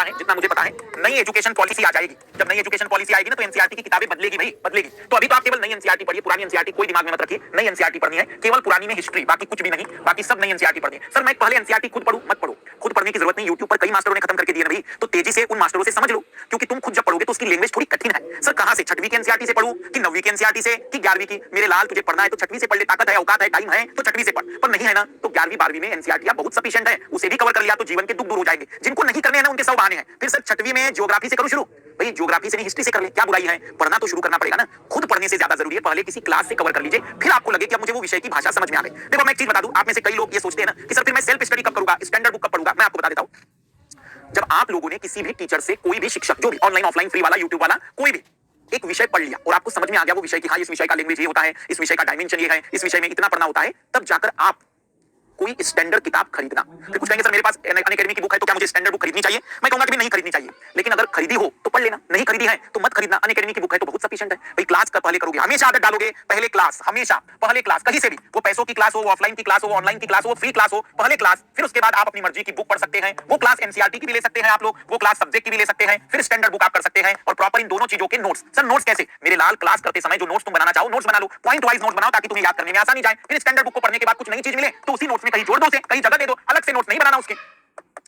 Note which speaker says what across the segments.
Speaker 1: है, जितना मुझे पता है, नई एजुकेशन पॉलिसी आ जाएगी। जब नई एजुकेशन पॉलिसी आएगी ना, तो एनसीईआरटी की किताबें बदलेगी भाई, बदलेगी। तो अभी तो आप केवल नई एनसीईआरटी पढ़िए, पुरानी एनसीईआरटी कोई दिमाग में मत रखिए। नई एनसीईआरटी पढ़नी है, केवल पुरानी में हिस्ट्री, बाकी कुछ भी नहीं, बाकी सब नई एनसीईआरटी पढ़नी है। सर मैं पहले एनसीईआरटी खुद पढ़ूं, मत पढ़ो। खुद पढ़ने की जरूरत नहीं, यूट्यूब पर कई मास्टरों ने खत्म करके दिए ना भाई, तो तेजी से उन मास्टरों से समझ लो, क्योंकि तुम खुद जब पढ़ोगे तो उसकी लैंग्वेज थोड़ी कठिन है। सर कहां से, छठवीं की एनसीईआरटी से पढ़ूं कि नवीं की एनसीईआरटी से कि 11वीं की? मेरे लाल तुझे पढ़ना है तो छठवीं से पढ़ ले, ताकत है, औकात है, टाइम है तो छठवीं से पढ़, पर नहीं है ना तो 11वीं 12वीं में एनसीईआरटी बहुत सफिशिएंट है, उसे भी कवर कर लिया तो जीवन के दुख दूर हो जाएंगे। जिनको नहीं करने हैं ना उनके सब बहाने हैं। फिर सर छठवीं में ज्योग्राफी से करो शुरू, भाई ज्योग्राफी से नहीं हिस्ट्री से कर ले, क्या बुराई है? पढ़ना तो शुरू करना पड़ेगा ना। खुद पढ़ने से ज्यादा जरूरी है पहले किसी क्लास से कवर कर लीजिए, फिर आपको लगे कि अब मुझे वो विषय की भाषा समझ में आ गई। देखो मैं एक चीज बता दूं, आप में से कई लोग ये सोचते हैं ना कि सर फिर मैं सेल्फ स्टडी कब करूंगा, स्टैंडर्ड बुक कब पढ़ूंगा। मैं आपको बता देता हूं, जब आप लोगों ने किसी भी टीचर से, कोई भी शिक्षक, जो भी ऑनलाइन ऑफलाइन फ्री वाला यूट्यूब वाला कोई भी एक विषय पढ़ लिया और आपको समझ में आ गया वो विषय की, हाँ इस विषय का लैंग्वेज ये होता है, इस विषय का डायमेंशन ये है, इस विषय में इतना पढ़ना होता है, तब जाकर आप कोई स्टैंडर्ड किताब खरीदना। फिर कुछ कहेंगे सर मेरे पास अनअकैडमी की बुक है तो क्या मुझे स्टैंडर्ड बुक खरीदनी चाहिए? मैं कहूंगा कि नहीं खरीदनी चाहिए, लेकिन अगर खरीदी हो तो पढ़ लेना, नहीं खरीदी है तो मत खरीदना। अनअकैडमी की बुक है तो बहुत सफिशिएंट है भाई। क्लास का पहले करोगे, हमेशा आदत डालोगे, पहले क्लास, हमेशा पहले क्लास, कहीं से भी, वो पैसों की क्लास हो, वो ऑफलाइन की क्लास हो, वो ऑनलाइन की क्लास हो, वो फ्री क्लास हो, पहले क्लास, फिर उसके बाद आप अपनी मर्जी की बुक पढ़ सकते हैं। वो क्लास एनसीईआरटी की भी ले सकते हैं आप लोग, वो क्लास सब्जेक्ट की भी ले सकते हैं, फिर स्टैंडर्ड बुक आप कर सकते हैं और प्रॉपर इन दोनों चीजों के नोट्स। सर नोट्स कैसे? मेरे लाल क्लास करते समय जो नोट्स तुम बनाना चाहो नोट्स बना लो, पॉइंट वाइज नोट्स बनाओ ताकि तुम्हें याद करने में आसानी जाए। फिर स्टैंडर्ड बुक को पढ़ने के बाद कुछ नई चीज मिले तो उसी नोट्स में कहीं जोड़ दो, से कहीं जगह दे दो, अलग से नोट्स नहीं बनाना उसके,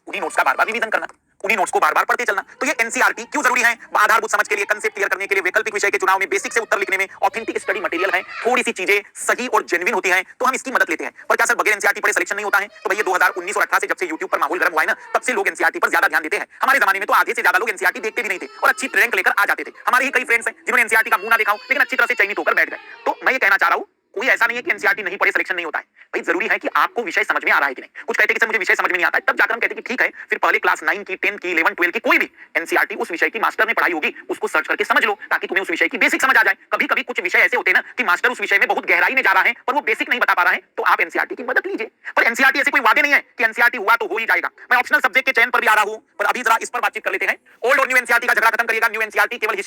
Speaker 1: उन्हीं नोट्स का बार-बार रिवीजन करना, उन्हीं नोट्स को बार-बार पढ़ते चलना। तो ये एनसीईआरटी क्यों जरूरी है? आधारभूत समझ के लिए, कंसेप्ट क्लियर करने के लिए, वैकल्पिक विषय के चुनाव में, बेसिक से उत्तर लिखने में, ऑथेंटिक स्टडी मटेरियल है, थोड़ी सी चीजें सही और जेन्युइन होती हैं तो हम इसकी मदद लेते हैं। पर क्या सर बगैर एनसीईआरटी पढ़े सिलेक्शन नहीं होता है? तो भैया 2019 और 18 से जब से यूट्यूब पर माहौल गर्म हुआ है ना, तब से लोग एनसीईआरटी पर ज्यादा ध्यान देते हैं। हमारे जमाने में तो आधे से ज्यादा लोग एनसीईआरटी देखते भी नहीं थे और अच्छी रैंक लेकर आ जाते थे। हमारे ही कई फ्रेंड्स हैं जिन्होंने एनसीईआरटी का मुंह ना देखा हो लेकिन अच्छी तरह से चयनित होकर बैठ गए। तो मैं ये कहना चाह रहा हूं, कोई ऐसा नहीं है कि एनसीईआरटी नहीं पढ़े सिलेक्शन नहीं होता है भाई। जरूरी है कि आपको विषय समझ में आ रहा है कि नहीं। कुछ कहते हैं कि सर मुझे विषय समझ में नहीं आता है, तब जाकर हम कहते हैं कि ठीक है, फिर पहले क्लास 9 की, 10 की, 11 12 की कोई भी एनसीईआरटी उस विषय की मास्टर ने पढ़ाई होगी, उसको सर्च करके समझ लो ताकि तुम्हें उस विषय की बेसिक समझ आ जाए। कभी कभी कुछ विषय ऐसे होते हैं ना कि मास्टर उस विषय में बहुत गहराई में जा रहा है पर वो बेसिक नहीं बता पा रहा है, तो आप एनसीईआरटी की मदद लीजिए। पर एनसीईआरटी ऐसे कोई वादे नहीं है कि एनसीईआरटी हुआ तो हो ही जाएगा। मैं ऑप्शनल सब्जेक्ट के चयन पर भी आ रहा हूं, पर अभी जरा इस पर बातचीत कर लेते हैं। ओल्ड और न्यू एनसीईआरटी का झगड़ा खत्म करिएगा। न्यू एनसीईआरटी केवल